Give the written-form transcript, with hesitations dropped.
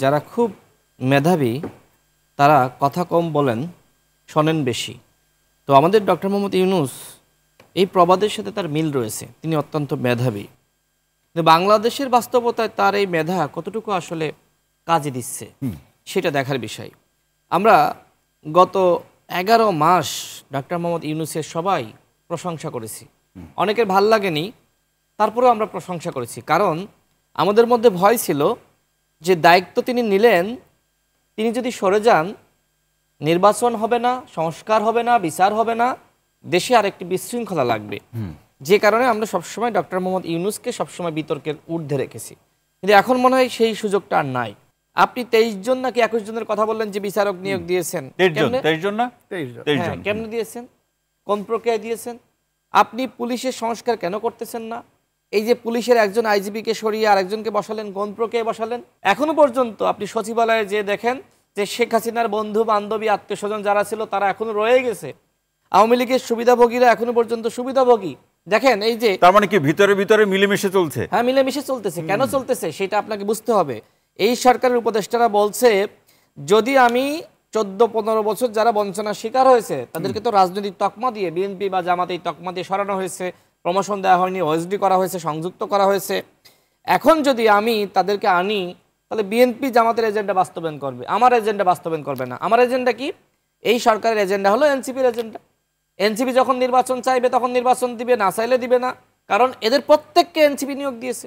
যারা খুব মেধাবী তারা কথা কম বলেন, শোনেন বেশি। তো আমাদের ডক্টর মোহাম্মদ ইউনূস এই প্রবাদের সাথে তার মিল রয়েছে, তিনি অত্যন্ত মেধাবী। কিন্তু বাংলাদেশের বাস্তবতায় তার এই মেধা কতটুকু আসলে কাজে দিচ্ছে সেটা দেখার বিষয়। আমরা গত 11 মাস ডক্টর মোহাম্মদ ইউনূসের সবাই প্রশংসা করেছি, অনেকের ভাল লাগেনি, তারপরেও আমরা প্রশংসা করেছি। কারণ আমাদের মধ্যে ভয় ছিল যে দায়িত্ব তিনি নিলেন, তিনি যদি সরে যান নির্বাচন হবে না, সংস্কার হবে না, বিচার হবে না, দেশে আরেকটি বিশৃঙ্খলা লাগবে। যে কারণে আমরা সবসময় ডক্টর মোহাম্মদ ইউনূসকে সবসময় বিতর্কের ঊর্ধ্বে রেখেছি। কিন্তু এখন মনে হয় সেই সুযোগটা আর নাই। আপনি 23 জন নাকি 21 জনের কথা বললেন যে বিচারক নিয়োগ দিয়েছেন, কেমনে দিয়েছেন, কোন প্রক্রিয়ায় দিয়েছেন? আপনি পুলিশের সংস্কার কেন করতেছেন না? এই যে পুলিশের একজন আইজিপিকে সরিয়ে আরেকজনকে বসালেন, কোন প্রক্রিয়ায় বসালেন? এখনো পর্যন্ত আপনি সচিবালয়ে যে দেখেন যে শেখ হাসিনার বন্ধু বান্ধবী আত্মীয় স্বজন যারা ছিল তারা এখনো রয়ে গেছে। আওয়ামী লীগের সুবিধাভোগীরা এখনো পর্যন্ত সুবিধাভোগী। দেখেন এই যে, তার মানে কি ভিতরে ভিতরে মিলেমিশে চলছে? হ্যাঁ, মিলেমিশে চলতেছে। কেন চলতেছে সেটা আপনাকে বুঝতে হবে। এই সরকারের উপদেষ্টারা বলছে যদি আমি 14-15 বছর যারা বঞ্চনার শিকার হয়েছে তাদেরকে তো রাজনৈতিক তকমা দিয়ে, বিএনপি বা জামাতে এই তকমা দিয়ে সরানো হয়েছে, প্রমোশন দেওয়া হয়নি, ওএসডি করা হয়েছে, সংযুক্ত করা হয়েছে। এখন যদি আমি তাদেরকে আনি তাহলে বিএনপি জামাতের এজেন্ডা বাস্তবায়ন করবে, আমার এজেন্ডা বাস্তবায়ন করবে না। আমার এজেন্ডা কি? এই সরকারের এজেন্ডা হলো এনসিপির এজেন্ডা। এনসিপি যখন নির্বাচন চাইবে তখন নির্বাচন দিবে, না চাইলে দিবে না। কারণ এদের প্রত্যেককে এনসিপি নিয়োগ দিয়েছে।